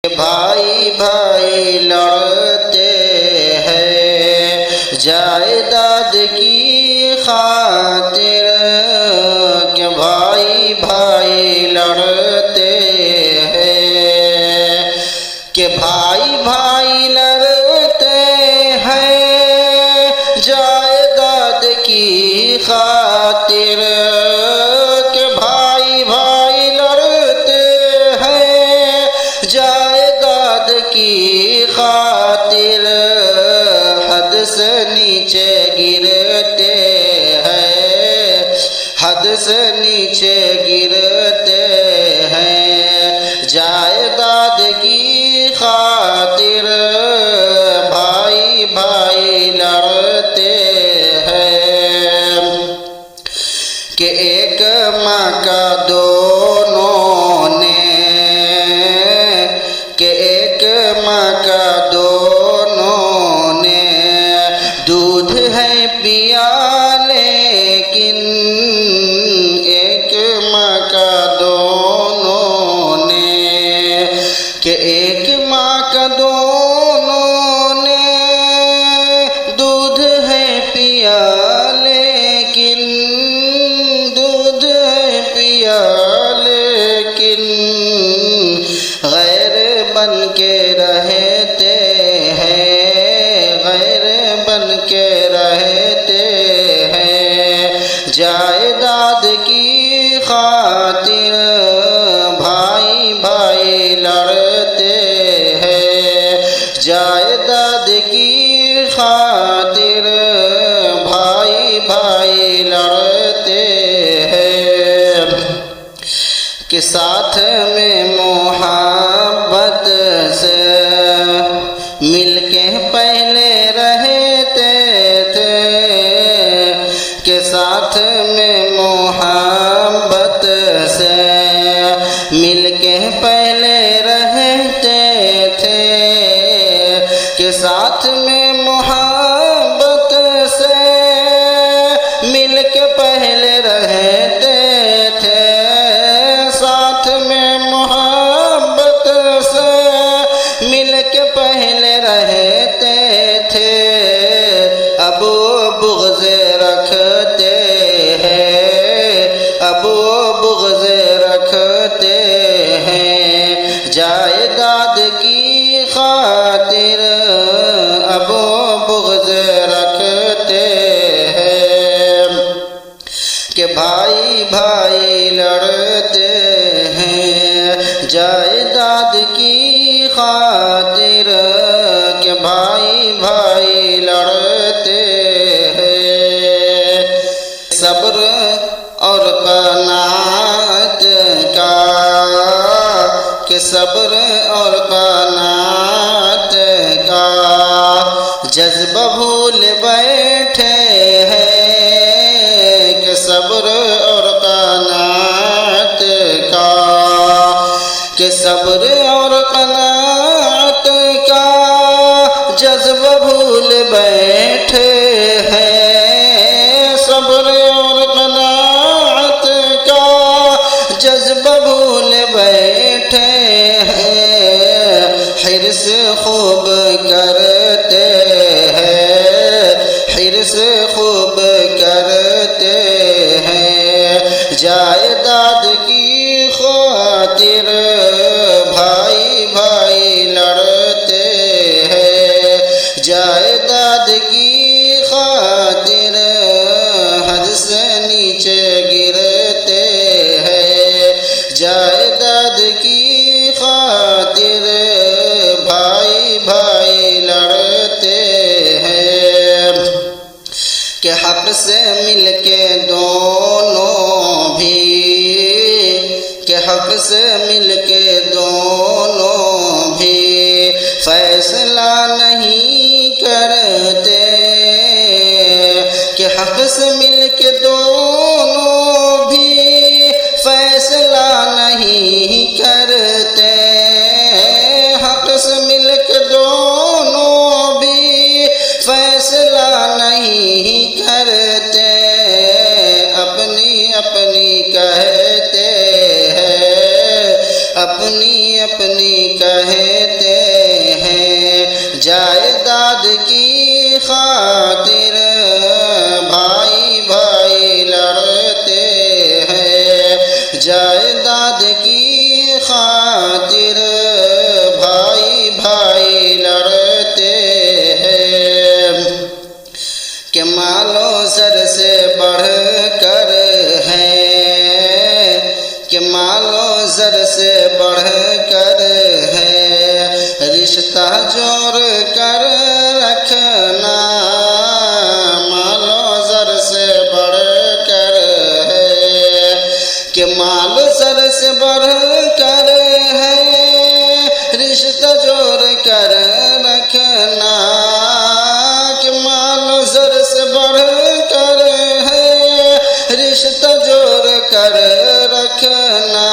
भाई भाई लड़ते हैं जायदाद की खातिर, कि भाई भाई लड़ते हैं, कि भाई भाई लड़ते हैं जायदाद की खातिर, कि भाई भाई लड़ते हैं जायदाद की खातिर, हद से नीचे गिरते हैं, हद से नीचे गिरते हैं जायदाद की खातिर, भाई भाई लड़ते हैं, कि एक माँ का दोनों ने, कि एक माँ का दोनों ने दूध है पिया, लेकिन एक माँ का दोनों ने, कि एक माँ का दोनों ने दूध है पिया, लेकिन दूध है पिया, लेकिन गैर बन के रहते हैं, गैर बन के रहते हैं जायदाद की खातिर, भाई भाई लड़ते हैं जायदाद की खातिर, भाई भाई लड़ते हैं, कि साथ में मोहब्बत से मिलके पहले रहते थे, कि साथ में मोहब्बत से मिलके पहले रहते थे, कि साथ में मोहब्बत से मिलके पहले रहते थे, साथ में मोहब्बत से मिलके पहले रहते थे, अब वो बुग़्ज़ रखते हैं, अब वो बुग़्ज़ रखते हैं जायदाद की खातिर, अब वो बुग़्ज़ रखते हैं, कि भाई भाई लड़ते हैं जायदाद की खातिर, कि भाई भाई लड़ते हैं, सब्र और क़नाअत का, कि सब्र और क़नाअत का जज्बा भूल बैठे हैं, कि सब्र और क़नाअत का, कि सब्र और क़नाअत का जज्बा भूल बैठे हैं, सब्र और क़नाअत का जज्बा भूल बैठे हैं, हिर्स खूब करते हैं, हिर्स खूब करते हैं जायदाद की खातिर, भाई भाई लड़ते हैं जायदाद की खातिर, हद से नीचे गिरते हैं जायदाद की खातिर, भाई भाई लड़ते हैं, कि हक़ से मिलके दोनों भी, कि हक़ से मिलके दोनों भी फैसला नहीं करते, कि हक़ से मिलके दोनों भी फैसला नहीं करते, हक़ से मिलके दोनों भी फैसला नहीं करते, अपनी अपनी कहते हैं, अपनी अपनी कहते मालो सर से बढ़ कर है, कि मालो सर से बढ़ कर है। रिश्ता जोड़ कर रखना मालो सर से बढ़ कर है, कि माल सर से बढ़ कर है। रिश्ता जोड़ कर रखना कि माल सर से बढ़ कर है। रिश्ता जोड़ कर रखना